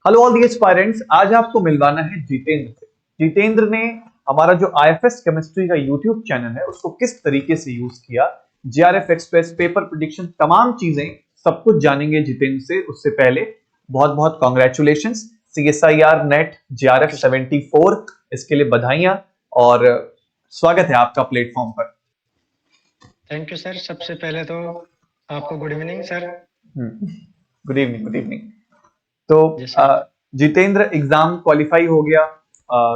Hello all the aspirants. आज आपको मिलवाना है जितेंद्र से। जितेंद्र ने हमारा जो आईएफएस केमिस्ट्री का यूट्यूब चैनल है उसको किस तरीके से यूज किया, जेआरएफ एक्सप्रेस, पेपर प्रिडिक्शन, तमाम चीजें सब कुछ जानेंगे जितेंद्र से। उससे पहले बहुत बहुत congratulations, CSIR net JRF thank you sir. 74, इसके लिए बधाइयां और स्वागत है आपका प्लेटफॉर्म पर। Thank you sir. सबसे पहले तो आपको good evening sir. Good evening, good evening. तो जी सर। जितेंद्र, एग्जाम क्वालिफाई हो गया,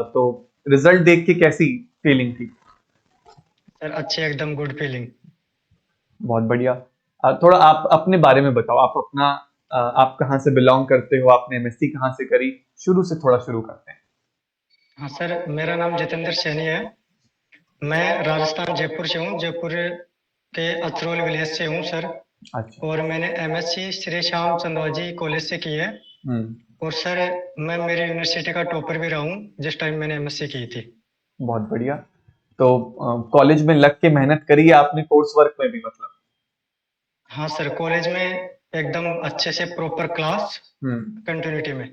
तो रिजल्ट देख के कैसी फीलिंग थी? सर अच्छी एकदम गुड फीलिंग। बहुत बढ़िया। थोड़ा आप अपने बारे में बताओ। आप अपना आप कहाँ से बिलोंग करते हो, आपने एमएससी कहाँ से करी? शुरू से थोड़ा शुरू करते हैं। हाँ सर, मेरा नाम जितेंद्र सैनी है। मैं राजस्थान जयपुर से हूँ। जयपुर के अथरोल विलेज से हूँ सर। अच्छा। और मैंने एमएससी श्री श्याम चंद्राजी कॉलेज से की है। हम्म। और सर मैं मेरी यूनिवर्सिटी का टॉपर भी रहा हूँ जिस टाइम मैंने एमएससी की थी। बहुत बढ़िया। तो कॉलेज में लग के मेहनत करी है आपने, कोर्स वर्क में भी मतलब? हाँ सर, कॉलेज में एकदम अच्छे से प्रॉपर क्लास हम्म। कंटिन्यूटी में।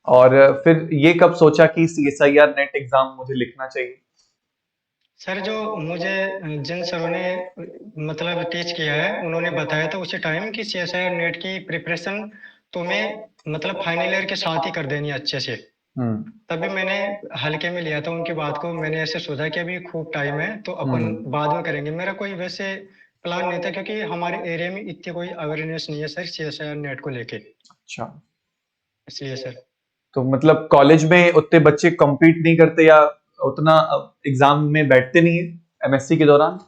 और फिर ये कब सोचा कि सीएसआईआर नेट एग्जाम मुझे लिखना चाहिए? सर जो मुझे जिन सरों ने मतलब टीच किया है उन्होंने बताया था उसी टाइम कि सीएसआईआर नेट की प्रिपरेशन तुम्हें मतलब फाइनल ईयर के साथ ही कर देनी है अच्छे से। हम्म। तभी मैंने हल्के में लिया था उनकी बात को। मैंने ऐसे सोचा कि अभी खूब टाइम है तो अपन हम्म। बाद में करेंगे। मेरा कोई वैसे प्लान नहीं था क्योंकि हमारे एरिया में इतनी कोई अवेयरनेस नहीं है सर सीएसआईआर नेट को लेके। अच्छा। इसलिए सर। तो मतलब कॉलेज में उतने बच्चे compete नहीं करते या उतना एग्जाम में बैठते नहीं है एमएससी के दौरान?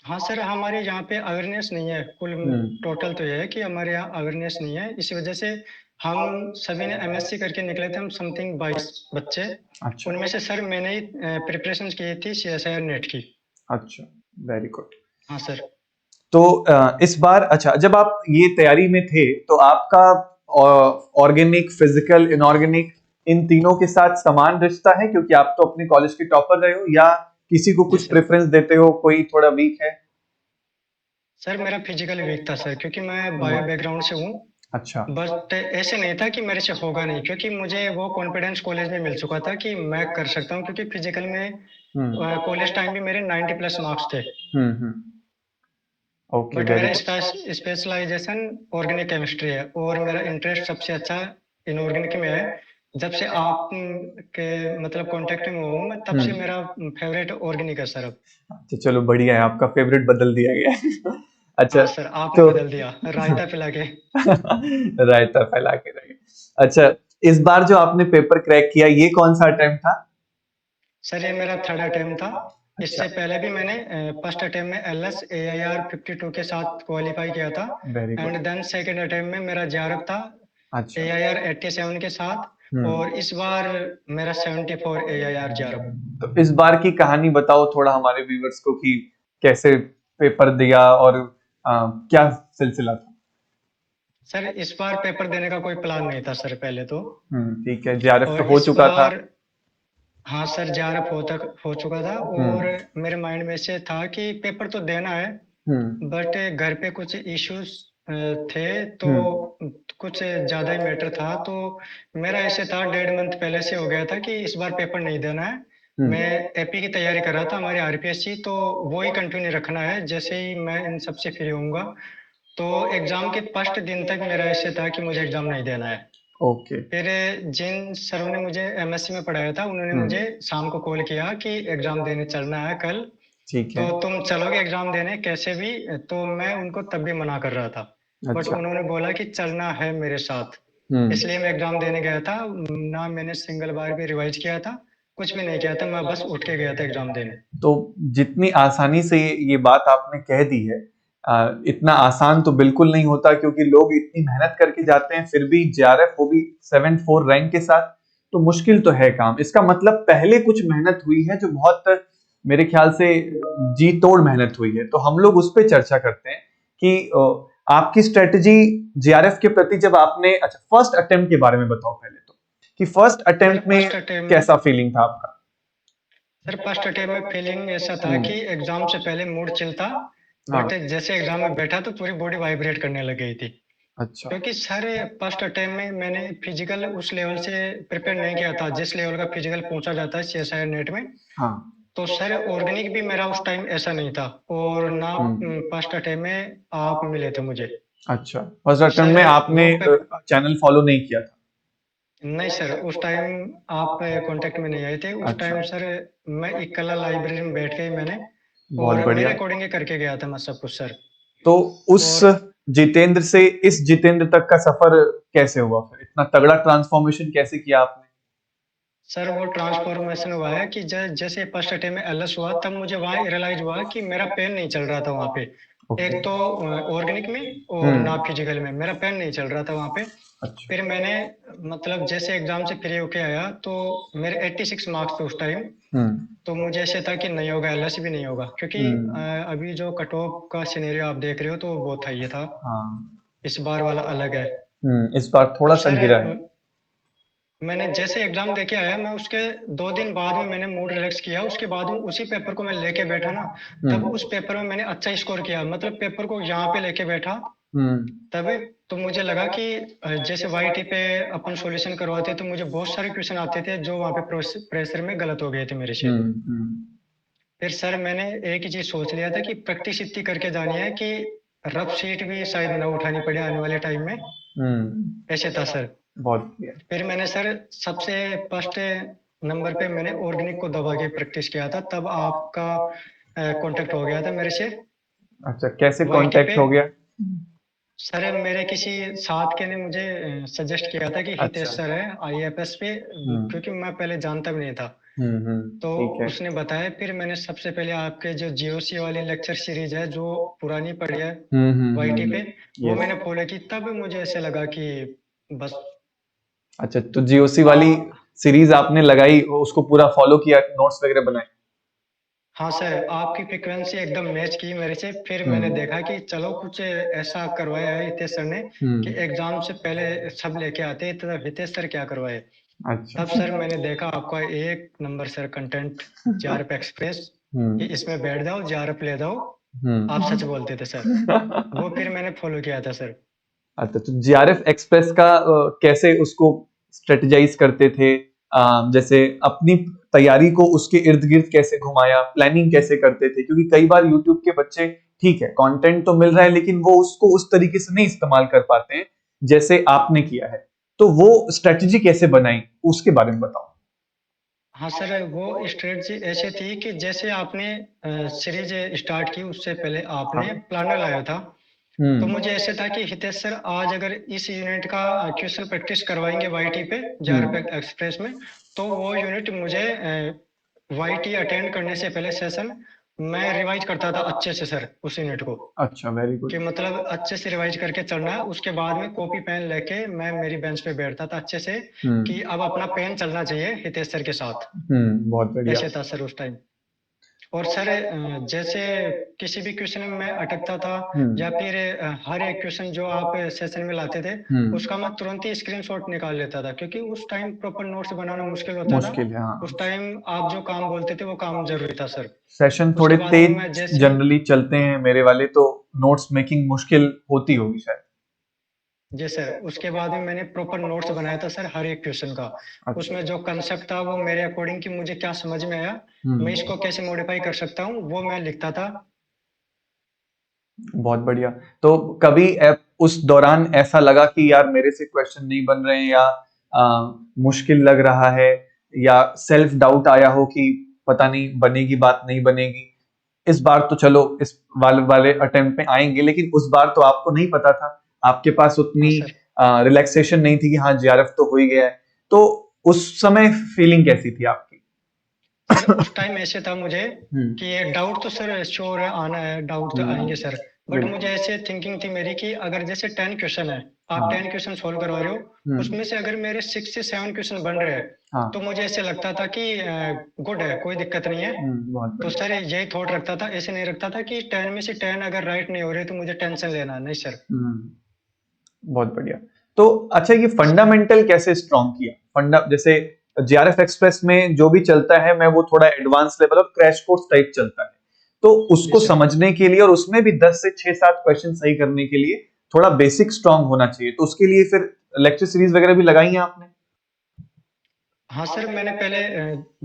हाँ सर, हमारे यहाँ पे अवेयरनेस नहीं है कुल। हम्म। टोटल तो ये है कि हमारे यहाँ अवेयरनेस नहीं है। इसी वजह से हम सभी ने एमएससी करके निकले थे। हम समथिंग 22 बच्चे। अच्छा। उनमें से सर मैंने ही प्रिपरेशन की थी सीएसआईआर नेट की। अच्छा। Very good. हाँ सर। तो इस बार अच्छा, जब आप ये तैयारी में थे तो आपका ऑर्गेनिक, फिजिकल, इनऑर्गेनिक, इन तीनों के साथ समान रिश्ता है क्योंकि आप तो अपने कॉलेज के टॉपर रहे हो, या किसी को जी कुछ सर। प्रेफरेंस देते हो, कोई थोड़ा वीक है? सर मेरा फिजिकल वीक था सर क्योंकि मैं बायो हम्म। बैकग्राउंड से हूँ। अच्छा। बट ऐसे नहीं था कि मेरे से होगा नहीं, क्योंकि मुझे वो कॉन्फिडेंस कॉलेज में मिल चुका था कि मैं कर सकता हूँ। क्योंकि फिजिकल में हम्म। कॉलेज टाइम भी मेरे 90 प्लस मार्क्स थे। हम्म। ओके, बट वेरी मेरा गुड। स्पेशलाइजेशन ऑर्गेनिक केमिस्ट्री है और मेरा इंटरेस्ट सबसे अच्छा इनऑर्गेनिक में है। जब से आप के मतलब कांटेक्ट में हूँ मैं, तब से हम्म। मेरा फेवरेट ऑर्गेनिक है सर अब। अच्छा, चलो बढ़िया है, आपका फेवरेट बदल दिया गया है। अच्छा। हाँ सर, आपने तो बदल दिया रायता पिला के। रायता फैला के रहे। अच्छा, इस बार जो आपने पेपर क्रैक किया, ये कौन सा अटेम्प्ट था? सर ये मेरा थर्ड अटेम्प्ट था। अच्छा। इससे पहले भी मैंने फर्स्ट अटेम्प्ट में L S A I R 52 के साथ क्वालिफाई किया था। Very good. And then second attempt में मेरा जेआरएफ था अच्छा। ए आई आर 87 के साथ। और हम्म। इस बार मेरा 74 ए आई आर जेआरएफ। तो इस बार की कहानी बताओ थोड़ा हमारे व्यूवर्स को कि कैसे पेपर दिया और क्या सिलसिला था। सर इस बार पेपर देने का कोई प्लान नहीं था सर पहले तो। ठीक है, जेआरएफ तो और हो इस चुका था। बार हाँ सर, जेआरएफ हो चुका था। और हम्म। मेरे माइंड में से था कि पेपर तो देना है। हम्म। बट घर पे कुछ इश्यूज थे तो हम्म। कुछ ज्यादा ही मैटर था। तो मेरा ऐसे था 1.5 मंथ पहले से हो गया था कि इस बार पेपर नहीं देना है। मैं हम्म। एपी की तैयारी कर रहा था हमारे आरपीएससी, तो वो ही कंटिन्यू रखना है। जैसे ही मैं इन सबसे फ्री होऊंगा तो एग्जाम के फर्स्ट दिन तक मेरा ऐसे था कि मुझे एग्जाम नहीं देना है। ओके। फिर जिन सरों ने मुझे एमएससी में पढ़ाया था उन्होंने मुझे शाम को कॉल किया कि एग्जाम देने चलना है कल। ठीक है। तो तुम चलोगे एग्जाम देने कैसे भी? तो मैं उनको तब भी मना कर रहा था। बट अच्छा। उन्होंने बोला कि चलना है मेरे साथ। हम्म। इसलिए मैं एग्जाम देने गया था। ना मैंने सिंगल बार भी रिवाइज किया था, कुछ भी नहीं किया था। मैं बस उठ के गया था एग्जाम देने। तो जितनी आसानी से ये बात आपने कह दी है, इतना आसान तो बिल्कुल नहीं होता क्योंकि लोग इतनी मेहनत करके जाते हैं, फिर भी जेआरएफ, वो भी 74 रैंक के साथ, तो मुश्किल तो है काम। इसका मतलब पहले कुछ मेहनत हुई है जो बहुत, मेरे ख्याल से, जी तोड़ मेहनत हुई है। तो हम लोग उस पर चर्चा करते हैं कि आपकी स्ट्रेटजी जेआरएफ के प्रति, जब आपने, अच्छा फर्स्ट अटेम्प्ट के बारे में बताओ पहले तो, कि फर्स्ट सर अटेम्प्ट में फर्स्ट अटेम्प्ट में कैसा फीलिंग था आपका? सर फर्स्ट अटेम्प्ट में फीलिंग ऐसा था कि एग्जाम से पहले मूड चिल था। हाँ। बट जैसे एग्जाम में बैठा तो पूरी बॉडी वाइब्रेट करने लग गई थी। अच्छा। क्योंकि सर फर्स्ट अटेम्प्ट में मैंने फिजिकल उस लेवल से प्रिपेयर नहीं किया था जिस लेवल का फिजिकल पूछा जाता है सीएसआई नेट में। हाँ। तो सर ऑर्गेनिक भी मेरा उस टाइम ऐसा नहीं था, और ना फर्स्ट अटेम्प्ट में आप मिले थे मुझे। अच्छा, फर्स्ट तो अटेम्प्ट सर में आपने वो चैनल फॉलो नहीं किया था? नहीं सर, उस टाइम आप कांटेक्ट में नहीं आए थे उस अच्छा। Time sir. मैं इकल्ला लाइब्रेरी में बैठ के ही मैंने बहुत और मेरे बढ़िया। अकॉर्डिंग ही करके गया था मैं सब कुछ सर। तो उस और जितेंद्र से इस जितेंद्र तक का सफर कैसे हुआ, फिर इतना तगड़ा ट्रांसफॉर्मेशन कैसे किया आपने? सर वो ट्रांसफॉर्मेशन हुआ है कि जैसे फर्स्ट अटेम्प्ट में एलएस हुआ तब मुझे वहाँ रियलाइज हुआ कि मेरा पेन नहीं चल रहा था वहाँ पे। ओके। एक तो ऑर्गेनिक में और ना हम्म। फिजिकल में मेरा पेन नहीं चल रहा था वहाँ पे। अच्छा। फिर मैंने मतलब जैसे एग्जाम से फ्री होके आया तो मेरे 86 मार्क्स थे उस टाइम। हम्म। तो मुझे ऐसे था कि नहीं होगा, एलएस भी नहीं होगा, क्योंकि हम्म। अभी जो कट ऑफ का सिनेरियो आप देख रहे हो तो वो बहुत हाई था। हाँ। इस बार वाला अलग है। इस बार तो थोड़ा सा सर गिरा है। मैंने जैसे एग्जाम देके आया, मैं उसके 2 दिन बाद में मैंने मूड रिलैक्स किया, उसके बाद में उसी पेपर को मैं लेके बैठा ना। तब हम्म। उस पेपर में मैंने अच्छा स्कोर किया, मतलब पेपर को यहाँ पे लेके बैठा हम्म। तब। तो मुझे लगा कि जैसे वाईटी पे अपन सॉल्यूशन करवाते तो मुझे बहुत सारे क्वेश्चन आते थे जो वहाँ पे प्रेशर में गलत हो गए थे मेरे से। हम्म। फिर सर मैंने एक ही चीज सोच लिया था कि प्रैक्टिस इतनी करके जानी है कि रफ शीट भी शायद ना उठानी पड़े आने वाले टाइम में। हम्म। ऐसे था सर। बहुत बढ़िया। फिर मैंने सर सबसे फर्स्ट नंबर पे मैंने ऑर्गेनिक को दबा के प्रैक्टिस किया था, तब आपका कांटेक्ट हो गया था मेरे से अच्छा, कैसे वाईटी पे। कांटेक्ट हो गया? सर मेरे किसी साथ के ने मुझे सजेस्ट किया था कि अच्छा। हितेश सर है आईएफएस पे, हम्म। क्योंकि मैं पहले जानता भी नहीं था। तो ठीक है। उसने बताया, फिर मैंने सबसे पहले आपके जो जीओसी वाली लेक्चर सीरीज है जो पुरानी पड़ी है वाईटी पे, वो यस। मैंने फॉलो की, तब मुझे ऐसे लगा कि बस। अच्छा, तो जीओसी वाली आ, सीरीज आपने लगाई, उसको पूरा फॉलो किया, नोट्स वगैरह बनाए? हाँ सर, आपकी फ्रिक्वेंसी एकदम मैच की मेरे से। फिर मैंने देखा कि चलो कुछ ऐसा करवाया है हितेश सर ने कि हम्म। एग्जाम से पहले सब लेके आते हैं, तो हितेश सर क्या करवाए। अच्छा। तब सर मैंने देखा आपका एक number sir content JRF express, कि हम्म। इसमें बैठ जाओ जेआरएफ ले जाओ। आप सच हम्म। बोलते थे सर। वो फिर मैंने फॉलो किया था सर। अच्छा, तो जीआरएफ एक्सप्रेस का कैसे उसको स्ट्रेटेजाइज करते थे? जैसे अपनी तैयारी को उसके इर्द गिर्द कैसे घुमाया, प्लानिंग कैसे करते थे? क्योंकि कई बार यूट्यूब के बच्चे, ठीक है कंटेंट तो मिल रहा है, लेकिन वो उसको उस तरीके से नहीं इस्तेमाल कर पाते हैं जैसे आपने किया है। तो वो स्ट्रेटेजी कैसे बनाई, उसके बारे में बताओ। हाँ सर, वो स्ट्रेटजी ऐसे थी कि जैसे आपने सीरीज स्टार्ट की उससे पहले हाँ। आपने प्लानर लाया था। तो मुझे हम्म। ऐसे था कि हितेश सर आज अगर इस यूनिट का क्वेश्चन प्रैक्टिस करवाएंगे वाईटी पे हम्म। जेआरएफ एक्सप्रेस में, तो वो यूनिट मुझे वाईटी अटेंड करने से पहले सेशन मैं रिवाइज करता था अच्छे से सर उस यूनिट को। अच्छा, वेरी कि गुड। मतलब अच्छे से रिवाइज करके चलना है, उसके बाद में कॉपी पेन लेके मैं मेरी बेंच पे बैठता था अच्छे से, कि अब अपना पेन चलना चाहिए हितेश सर के साथ। बहुत बढ़िया। ऐसे था सर उस टाइम। और सर जैसे किसी भी क्वेश्चन में मैं अटकता था, या फिर हर एक क्वेश्चन जो आप सेशन में लाते थे उसका मैं तुरंत ही स्क्रीनशॉट निकाल लेता था, क्योंकि उस टाइम प्रॉपर नोट्स बनाना मुश्किल होता था। मुश्किल है, हाँ। उस टाइम आप जो काम बोलते थे वो काम जरूरी था सर। सेशन उसके थोड़े बाद में मैं तेज जैसे जनरली चलते हैं मेरे वाले, तो नोट्स मेकिंग मुश्किल होती होगी शायद। जी सर, उसके बाद में मैंने प्रॉपर नोट्स बनाया था सर हर एक क्वेश्चन का। अच्छा। उसमें जो कंसेप्ट था वो मेरे अकॉर्डिंग कि मुझे क्या समझ में आया, मैं इसको कैसे मॉडिफाई कर सकता हूँ, वो मैं लिखता था। बहुत बढ़िया। तो कभी उस दौरान ऐसा लगा कि यार मेरे से क्वेश्चन नहीं बन रहे हैं, या मुश्किल लग रहा है, या सेल्फ डाउट आया हो कि पता नहीं बनेगी बात नहीं बनेगी? इस बार तो चलो इस वाले वाले अटेम्प्ट में आएंगे, लेकिन उस बार तो आपको नहीं पता था, आपके पास हाँ उतनी सर। रिलैक्सेशन नहीं थी कि हाँ जीआरएफ तो हो ही गया है। तो उस समय फीलिंग कैसी थी आपकी? सर उस टाइम ऐसे था मुझे कि ये डाउट तो सर श्योर है, आना है, डाउट तो आएंगे सर। बट मुझे बिल्कुल। ऐसे थिंकिंग थी मेरी कि अगर जैसे 10 क्वेश्चन है, आप हाँ। 10 क्वेश्चन सोल्व करवा रहे हो, उसमें से अगर मेरे 6 से 7 क्वेश्चन बन रहे हैं, हाँ। तो मुझे ऐसे लगता था कि गुड है, कोई दिक्कत नहीं है। बहुत तो बढ़िया। सर यही थॉट रखता था, ऐसे नहीं रखता था कि 10 में से 10 अगर राइट नहीं हो रहे तो मुझे टेंशन लेना, नहीं सर। बहुत बढ़िया। तो अच्छा, ये फंडामेंटल कैसे स्ट्रॉन्ग किया? फंडा जैसे जीआरएफ एक्सप्रेस में जो भी चलता है, मैं वो थोड़ा एडवांस लेवल और क्रैश कोर्स टाइप चलता है। तो जी उसको सर। समझने के लिए और उसमें भी 10 से 6-7 क्वेश्चन सही करने के लिए थोड़ा बेसिक स्ट्रांग होना चाहिए, तो उसके लिए फिर लेक्चर सीरीज वगैरह भी लगाई हैं आपने? हाँ सर, मैंने पहले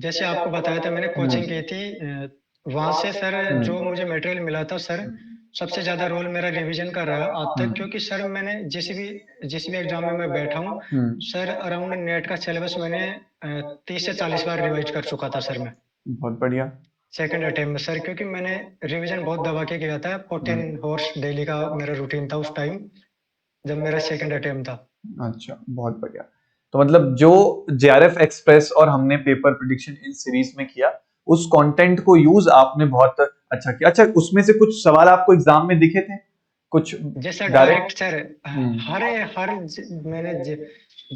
जैसे आपको बताया था, मैंने कोचिंग की थी। वहाँ से सर जो मुझे मटेरियल मिला था सर, सबसे ज़्यादा रोल मेरा रिवीजन का रहा आज तक, क्योंकि सर मैंने जिस भी एग्जाम में मैं बैठा हूँ सर, अराउंड नेट का सिलेबस मैंने 30 से 40 बार रिवाइज कर चुका था सर मैं, बहुत बढ़िया। सेकंड अटेम्प्ट में सर, क्योंकि मैंने रिवीजन बहुत दबा के किया था। 14 हॉर्स डेली का मेरा रूटीन था उस टाइम, जब मेरा सेकंड अटेम्प्ट था। अच्छा, बहुत बढ़िया। तो मतलब जो जेआरएफ एक्सप्रेस और हमने पेपर प्रिडिक्शन इन सीरीज में किया, उस कंटेंट को यूज आपने बहुत अच्छा किया। अच्छा, उसमें से कुछ सवाल आपको एग्जाम में दिखे थे कुछ जैसा डायरेक्ट? डायरेक्ट सर, हर हर मैंने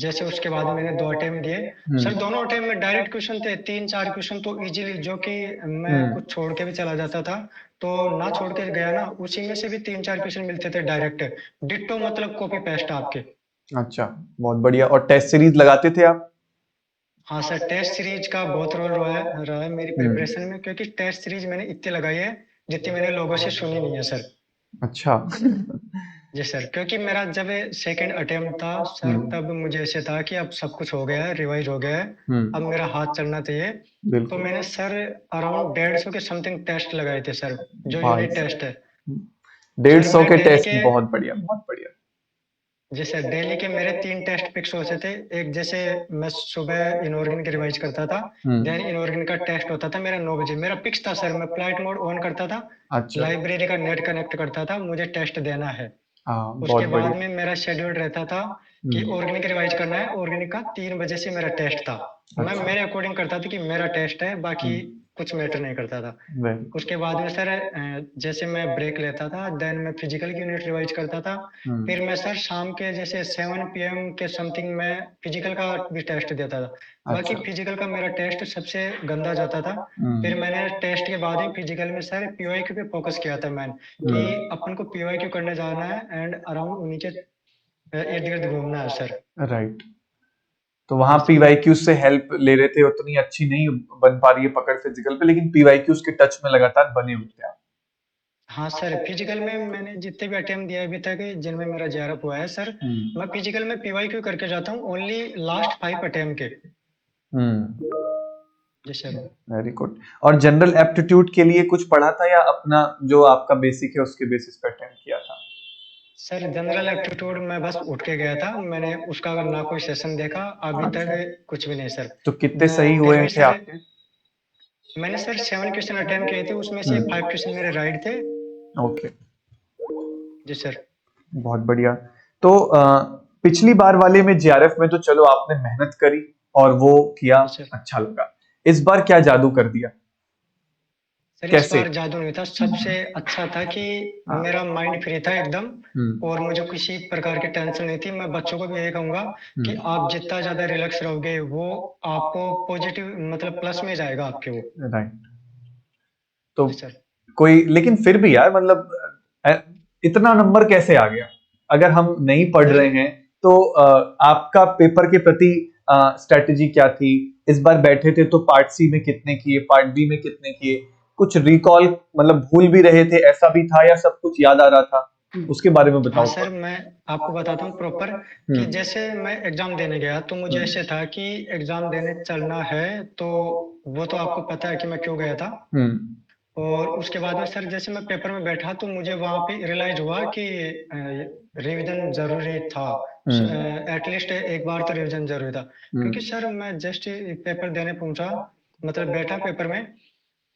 जैसे उसके बाद मैंने 2 अटेम्प्ट दिए सर, दोनों अटेम्प्ट में डायरेक्ट क्वेश्चन थे, 3-4 क्वेश्चन तो इजीली, जो कि मैं कुछ छोड़ के भी चला जाता था, तो ना छोड़ के गया ना, उसी में से भी 3-4 क्वेश्चन मिलते थे डायरेक्ट, डिट्टो मतलब कॉपी पेस्ट आपके। अच्छा, बहुत बढ़िया। और टेस्ट सीरीज लगाते थे आप? हाँ सर, टेस्ट सीरीज का बहुत रोल रहा है मेरी प्रिपरेशन में, क्योंकि टेस्ट सीरीज मैंने इतनी लगाई है जितनी मैंने लोगों से सुनी नहीं है सर। अच्छा। जी सर, क्योंकि मेरा जब सेकंड अटेम्प्ट था सर, तब मुझे ऐसे था कि अब सब कुछ हो गया है, रिवाइज हो गया है, अब मेरा हाथ चलना चाहिए। तो बिल्कुल। मैंने सर अराउंड 150 के समथिंग टेस्ट लगाए थे सर, जो भाई यूनिट टेस्ट है। डेढ़ सर सौ मैं के डेली टेस्ट, के बहुत बढ़िया, बहुत बढ़िया। जी सर, डेली के मेरे 3 टेस्ट फिक्स होते थे। एक जैसे मैं सुबह इनऑर्गेनिक की रिवाइज करता था, देन इनऑर्गेनिक का टेस्ट होता था मेरा 9 बजे, मेरा फिक्स था सर, मैं फ्लाइट मोड ऑन करता था, अच्छा। लाइब्रेरी का नेट कनेक्ट करता था, मुझे टेस्ट देना है। हाँ, उसके बहुत बाद बढ़िया। में मेरा शेड्यूल रहता था कि ऑर्गेनिक रिवाइज करना है, ऑर्गेनिक का 3 बजे से मेरा टेस्ट था। मैं अच्छा। मेरे अकॉर्डिंग करता था कि मेरा टेस्ट है, बाकी कुछ मैटर नहीं करता था। वेरी उसके बाद में सर जैसे मैं ब्रेक लेता था, देन मैं फिजिकल की यूनिट रिवाइज करता था। फिर मैं सर शाम के जैसे 7 PM के समथिंग में फिजिकल का भी टेस्ट देता था। बाकी अच्छा। फिजिकल का मेरा टेस्ट सबसे गंदा जाता था। फिर मैंने टेस्ट के बाद ही फिजिकल में सर पीओआईक्यू पे फोकस किया था मैंने, कि अपन को पीओआईक्यू करने जाना है, एंड अराउंड उन्हीं के इर्द गिर्द घूमना है सर। राइट। तो वहां जी सर। पीवाईक्यूज से हेल्प ले रहे थे, उतनी अच्छी नहीं बन पा रही है पकड़ फिजिकल पे, लेकिन पीवाईक्यूज के टच में लगातार बने हुए थे आप। हाँ सर, फिजिकल में मैंने जितने भी अटेम्प्ट दिया अभी तक जिनमें मेरा जेआरएफ हुआ है सर, मैं फिजिकल में पीवाईक्यू करके जाता हूँ ओनली लास्ट 5 अटेम्प्ट के। हम्म। जी सर। Very good. और जनरल एप्टीट्यूड के लिए कुछ पढ़ा था, या अपना जो आपका बेसिक है उसके बेसिस पे अटेम्प्ट किया था? सर जनरल एप्टीट्यूड मैं बस उठ के गया था, मैंने उसका ना कोई सेशन देखा अभी तक, अच्छा। कुछ भी नहीं सर। तो कितने वो सही फिर हुए भी थे सर, आपके? मैंने सर 7 क्वेश्चन अटेम्प्ट किए थे, उसमें से 5 क्वेश्चन मेरे राइट थे। ओके। जी सर। बहुत बढ़िया। तो पिछली बार वाले में जेआरएफ में तो चलो आपने मेहनत करी और वो किया, जी सर। अच्छा लगा। इस बार क्या जादू कर दिया? सर इस कैसे? बार जादू नहीं था, सबसे अच्छा था कि मेरा माइंड फ्री था एकदम, और मुझे किसी प्रकार की टेंशन नहीं थी। मैं बच्चों को भी यही कहूंगा कि आप जितना ज्यादा रिलैक्स रहोगे, वो आपको पॉजिटिव मतलब प्लस में जाएगा आपके वो। राइट। तो जी सर। कोई, लेकिन फिर भी यार मतलब अ, इतना नंबर कैसे आ गया? अगर हम नहीं पढ़ सर रहे हैं तो आपका पेपर के प्रति स्ट्रेटेजी क्या थी? इस बार बैठे थे तो पार्ट सी में कितने किए, पार्ट बी में कितने किए? कुछ रिकॉल, मतलब भूल भी रहे थे ऐसा भी था, या सब कुछ याद आ रहा था? उसके बारे में हाँ बताओ सर, थोड़ा। मैं आपको बताता हूँ प्रॉपर, कि जैसे मैं एग्जाम देने गया तो मुझे ऐसे था कि एग्जाम देने चलना है, तो वो तो आपको पता है कि मैं क्यों गया था। और उसके बाद में सर जैसे मैं पेपर में बैठा तो मुझे वहां पे रियलाइज हुआ कि रिवीजन जरूरी था, एटलीस्ट एक बार तो रिवीजन जरूरी था। क्योंकि सर मैं जस्ट पेपर देने पहुंचा, मतलब बैठा पेपर में,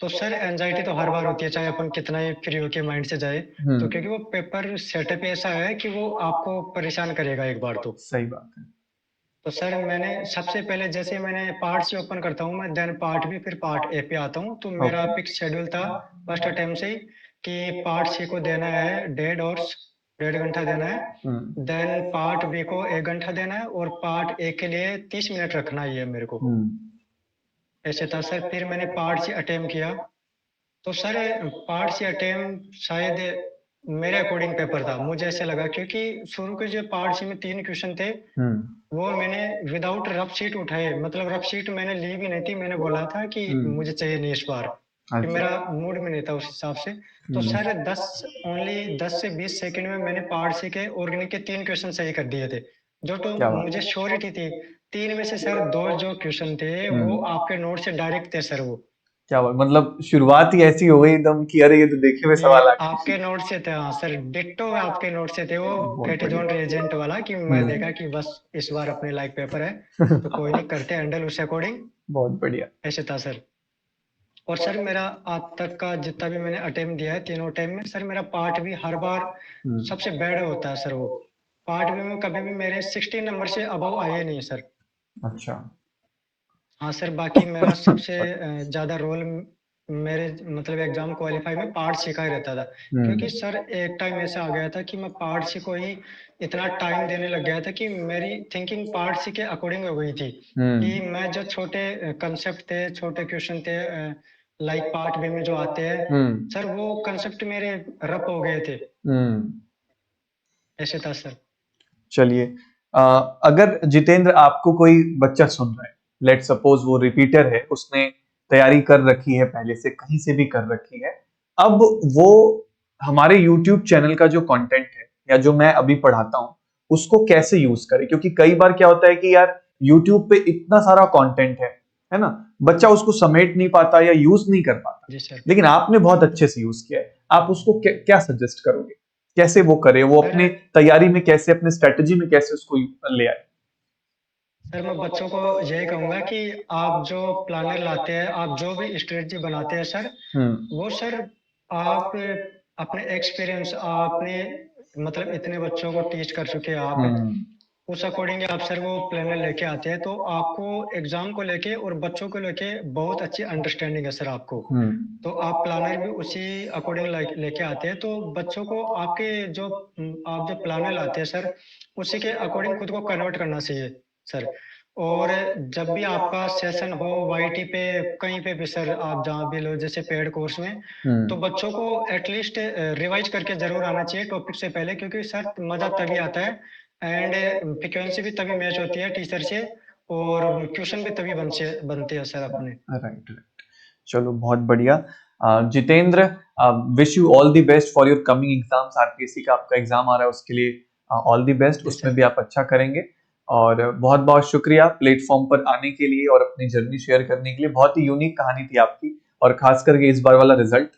तो सर एनजाइटी तो हर बार होती है, चाहे अपन कितना ही फ्री होके माइंड से जाए। तो क्योंकि वो पेपर सेटअप ऐसा है कि वो आपको परेशान करेगा एक बार तो। सही बात है। तो सर मैंने सबसे पहले जैसे मैंने पार्ट से ओपन करता हूँ मैं, देन पार्ट बी, फिर पार्ट ए पे आता हूँ। तो मेरा ओके। फिक्स शेड्यूल था फर्स्ट अटेम्प्ट से ही, कि पार्ट सी को देना है 1.5 आवर्स, 1.5 घंटा देना है। देन पार्ट बी को 1 घंटा देना है, और पार्ट ए के लिए 30 मिनट रखना ही है मेरे को। ऐसे था सर। फिर मैंने पार्ट सी अटेम्प्ट किया, तो सर पार्ट सी अटेम्प्ट शायद मेरे अकॉर्डिंग पेपर था, मुझे ऐसे लगा, क्योंकि शुरू के जो पार्ट सी में 3 क्वेश्चन थे, वो मैंने विदाउट रफ शीट उठाए, मतलब रफ शीट मैंने ली भी नहीं थी, मैंने बोला था कि मुझे चाहिए नहीं इस बार। कि अच्छा। मेरा मूड में नहीं था उस हिसाब से। तो सर 10 से 20 सेकंड में मैंने पार्ट सी के ऑर्गेनिक के 3 क्वेश्चन सही कर दिए थे। जो तो क्या बात मुझे है। श्योरिटी थी। 3 में से सर 2 जो क्वेश्चन थे वो आपके नोट से डायरेक्ट थे सर वो। क्या बात, मतलब शुरुआत ही ऐसी हो गई एकदम कि अरे ये तो देखे हुए ये सवाल आ गए। आपके नोट से थे, हाँ सर, डिट्टो आपके नोट से थे वो। बहुत कैटेजॉन बढ़िया। रिएजेंट वाला कि मैं देखा कि बस इस बार अपने लाइक पेपर है, तो कोई नहीं, करते हैंडल उस अकॉर्डिंग। बहुत बढ़िया। ऐसे था सर। और सर मेरा आज तक का जितना भी मैंने अटेम्प्ट दिया है तीनों टाइम में, सर मेरा पार्ट भी हर बार सबसे बैड होता है सर वो। पार्ट भी में कभी भी मेरे 60 नंबर से अबव आए नहीं सर। अच्छा। हाँ सर, बाकी मेरा सबसे ज्यादा रोल मेरे मतलब एग्जाम क्वालिफाई में पार्ट सी का ही रहता था। क्योंकि सर एक टाइम ऐसा आ गया था कि मैं पार्ट सी को ही इतना टाइम देने लग गया था कि मेरी थिंकिंग पार्ट सी के अकॉर्डिंग हो गई थी। कि मैं जो छोटे कंसेप्ट थे, छोटे क्वेश्चन थे, लाइक पार्ट बी में जो आते हैं सर, वो कंसेप्ट मेरे रप हो गए थे। ऐसे था सर। चलिए, अगर जितेंद्र आपको कोई बच्चा सुन रहा है, लेट सपोज वो रिपीटर है, उसने तैयारी कर रखी है पहले से, कहीं से भी कर रखी है, अब वो हमारे YouTube चैनल का जो कंटेंट है या जो मैं अभी पढ़ाता हूं उसको कैसे यूज करे, क्योंकि कई बार क्या होता है कि यार YouTube पे इतना सारा कंटेंट है ना, बच्चा उसको समेट नहीं पाता या यूज नहीं कर पाता, जी सर। लेकिन आपने बहुत अच्छे से यूज किया है, आप उसको क्या सजेस्ट करोगे, कैसे वो करे, वो अपने सर तैयारी में कैसे, अपने स्ट्रेटजी में कैसे उसको ले आए। सर मैं बच्चों को यही कहूंगा कि आप जो प्लानर लाते हैं, आप जो भी स्ट्रेटजी बनाते हैं सर, वो सर आप अपने एक्सपीरियंस, आपने मतलब इतने बच्चों को टीच कर चुके हैं आप, उस अकॉर्डिंग आप सर वो प्लानर लेके आते हैं, तो आपको एग्जाम को लेके और बच्चों को लेके बहुत अच्छी अंडरस्टैंडिंग है सर आपको। तो आप प्लानर भी उसी अकॉर्डिंग लेके आते हैं, तो बच्चों को आपके जो आप जो प्लानर लाते हैं सर, उसी के अकॉर्डिंग खुद को कन्वर्ट करना चाहिए सर। और जब भी आपका सेशन हो वाईटी पे, कहीं पे भी सर आप जहाँ भी लो, जैसे पेड कोर्स में, तो बच्चों को एटलीस्ट रिवाइज करके जरूर आना चाहिए टॉपिक से पहले, क्योंकि सर मजा तभी आता है एंड फ्रिक्वेंसी भी तभी मैच होती है टीचर से, और क्वेश्चन भी तभी बनते हैं सर अपने। Right right. चलो बहुत बढ़िया। Jitendra, wish you all the best for your coming exams, RPSC का आपका एग्जाम आ रहा है, उसके लिए ऑल द बेस्ट, जी उसमें सर। भी आप अच्छा करेंगे। और बहुत बहुत शुक्रिया प्लेटफॉर्म पर आने के लिए और अपनी जर्नी शेयर करने के लिए, बहुत ही यूनिक कहानी थी आपकी, और खास करके इस बार वाला रिजल्ट,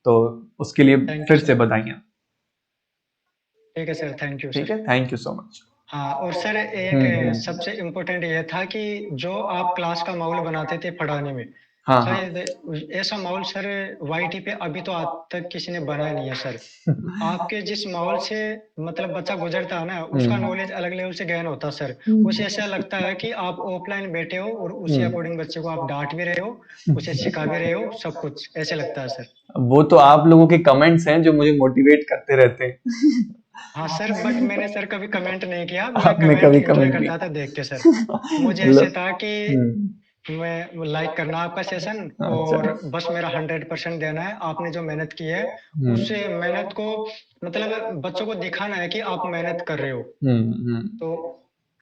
तो उसके लिए थैंक यू फिर से सर। बधाइयाँ। ठीक है सर, थैंक यू ठीक सर। है, थैंक यू सो मच। हाँ, और सर एक सबसे इम्पोर्टेंट ये था कि जो आप क्लास का माहौल बनाते थे पढ़ाने में, हाँ हाँ। शायद ऐसा माहौल सर वाईटी पे अभी तो आज तक किसी ने बनाया नहीं है सर। आपके जिस माहौल से मतलब बच्चा गुजरता है ना, उसका नॉलेज अलग लेवल से गेन होता है सर। उसे ऐसा लगता है कि आप ऑफलाइन बैठे हो और उसी अकॉर्डिंग बच्चे को आप डांट भी रहे हो, उसे सिखा भी रहे हो, सब कुछ ऐसे लगता है सर। वो तो आप लोगों के कमेंट्स हैं जो मुझे मोटिवेट करते रहते हैं। हाँ सर, बट मैंने सर कभी कमेंट नहीं किया, मैं आपने कमेंट कभी एंजॉय कमेंट नहीं। करता था देख के सर। मुझे ऐसे मतलब था कि मैं लाइक करना आपका सेशन, अच्छा। और बस मेरा 100% देना है। आपने जो मेहनत की है उस मेहनत को मतलब बच्चों को दिखाना है कि आप मेहनत कर रहे हो। तो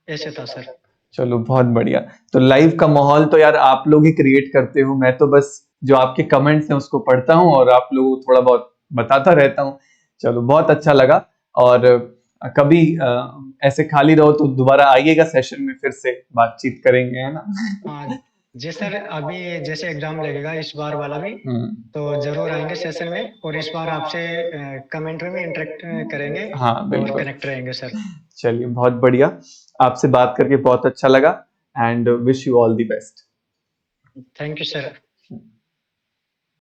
ऐसे था सर। चलो बहुत बढ़िया। तो लाइव का माहौल तो यार आप लोग ही क्रिएट करते हो, मैं तो बस जो आपके कमेंट्स हैं उसको पढ़ता हूँ और आप लोगों को थोड़ा बहुत बताता रहता हूँ। चलो बहुत अच्छा लगा। और कभी ऐसे खाली रहो तो दोबारा आइएगा सेशन में, फिर से बातचीत करेंगे, है ना। हाँ जी सर, अभी जैसे एग्जाम लगेगा इस बार वाला भी, तो जरूर आएंगे सेशन में, और इस बार आपसे कमेंट में भी इंटरेक्ट करेंगे हाँ और बिल्कुल। कनेक्ट रहेंगे सर। चलिए बहुत बढ़िया, आपसे बात करके बहुत अच्छा लगा, and wish you all the best. Thank you sir.